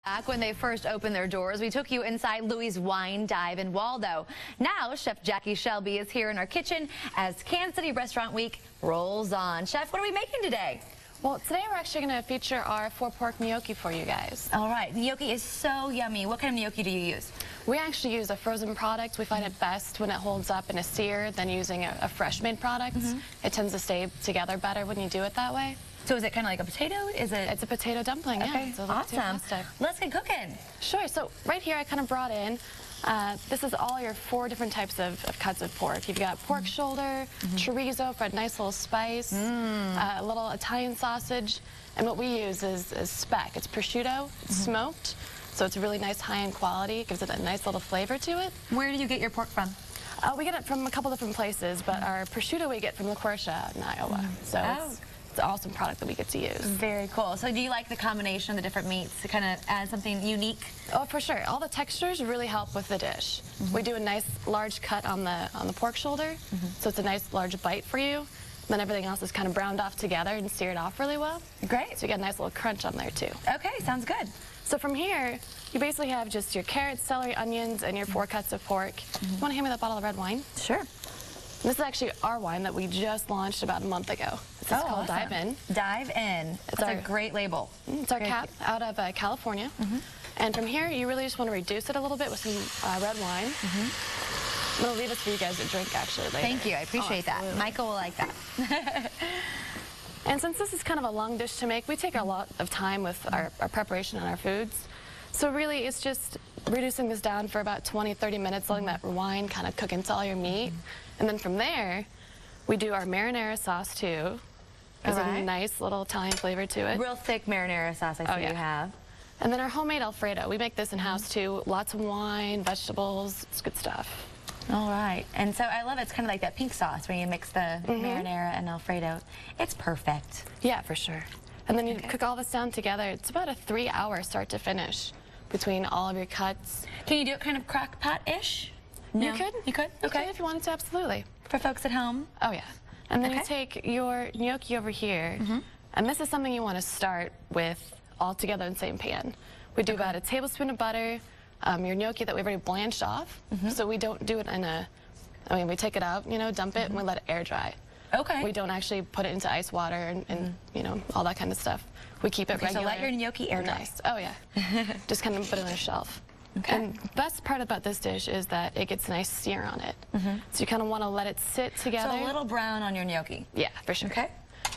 Back when they first opened their doors, we took you inside Louie's Wine Dive in Waldo. Now, Chef Jackie Shelby is here in our kitchen as Kansas City Restaurant Week rolls on. Chef, what are we making today? Well, today we're actually going to feature our Four Pork Gnocchi for you guys. All right, gnocchi is so yummy. What kind of gnocchi do you use? We actually use a frozen product. We find it best when it holds up in a sear than using a fresh made product. It tends to stay together better when you do it that way. So is it kind of like a potato? It's a potato dumpling, yeah. Okay, It's a awesome. Let's get cooking. Sure, so right here I kind of brought in, this is all your 4 different types of cuts of pork. You've got pork shoulder, chorizo for a nice little spice, a little Italian sausage, and what we use is speck. It's prosciutto, it's smoked, so it's really nice high-end quality. It gives it a nice little flavor to it. Where do you get your pork from? We get it from a couple different places, but our prosciutto we get from LaCourcia in Iowa. So it's an awesome product that we get to use. Very cool. So do you like the combination of the different meats to kind of add something unique? Oh, for sure. All the textures really help with the dish. We do a nice large cut on the pork shoulder, so it's a nice large bite for you. Then everything else is kind of browned off together and seared off really well. Great. So you get a nice little crunch on there too. Okay, sounds good. So from here, you basically have just your carrots, celery, onions, and your 4 cuts of pork. You want to hand me that bottle of red wine? Sure. This is actually our wine that we just launched about a month ago. This is called Dive In. Dive In. It's a great label. It's our cap out of California. And from here, you really just want to reduce it a little bit with some red wine. I'm going to leave this for you guys to drink actually later. Thank you. I appreciate that. Michael will like that. And since this is kind of a long dish to make, we take a lot of time with our preparation and our foods. So really, it's just reducing this down for about 20-30 minutes, letting that wine kind of cook into all your meat. And then from there, we do our marinara sauce too. There's a nice little Italian flavor to it. Real thick marinara sauce I see you have. And then our homemade Alfredo. We make this in-house too. Lots of wine, vegetables. It's good stuff. All right. And so I love it. It's kind of like that pink sauce where you mix the marinara and Alfredo. It's perfect. Yeah, for sure. And then you cook all this down together. It's about a 3-hour start to finish between all of your cuts. Can you do it kind of crock pot-ish? No? You could. You could? Okay. You could if you wanted to, absolutely. For folks at home? Oh, yeah. And then you take your gnocchi over here, and this is something you want to start with all together in the same pan. We do about a tablespoon of butter, your gnocchi that we've already blanched off, so we don't do it in we take it out, dump it, and we let it air dry. Okay. We don't actually put it into ice water and all that kind of stuff. We keep it regular. So let your gnocchi air dry. Nice. Oh, yeah. Just kind of put it on a shelf. Okay. And the best part about this dish is that it gets a nice sear on it. So you kind of want to let it sit together. So a little brown on your gnocchi. Yeah, for sure. Okay.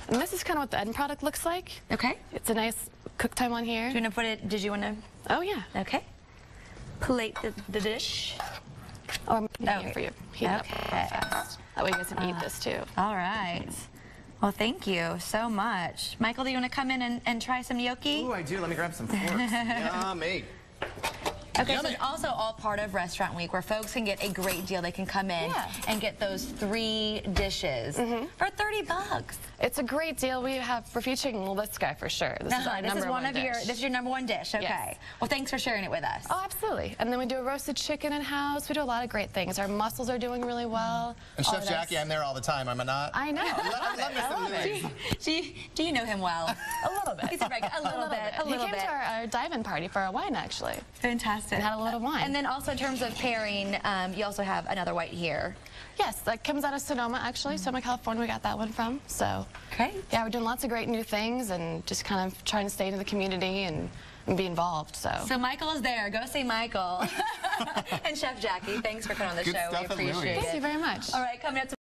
And this is kind of what the end product looks like. Okay. It's a nice cook time on here. Do you want to put it, did you want to? Oh, yeah. Okay. Plate the dish. Oh, I'm here for you. Heat it up fast. That way you guys can eat this too. All right. Well, thank you so much. Michael, do you want to come in and try some gnocchi? Ooh, I do. Let me grab some forks. Yummy. Okay, so it's also all part of Restaurant Week where folks can get a great deal. They can come in and get those 3 dishes for $30. It's a great deal. We're featuring this guy for sure. This is our number one dish. This is your number 1 dish. Okay. Yes. Well, thanks for sharing it with us. Oh, absolutely. And then we do a roasted chicken in-house. We do a lot of great things. Our mussels are doing really well. And Chef Jackie, I'm there all the time, am I not? I know. I love it. Do you know him well? A little bit. He's a little bit. He came to our dive-in party for our wine, actually. Fantastic. And had a little wine. And then also in terms of pairing, you also have another white here. Yes, that comes out of Sonoma, actually. Sonoma, California, we got that one from. So, great. Yeah, we're doing lots of great new things and just kind of trying to stay in the community and be involved. So Michael is there. Go see Michael. And Chef Jackie, thanks for coming on the show. We appreciate it. Thank you very much. All right, coming up.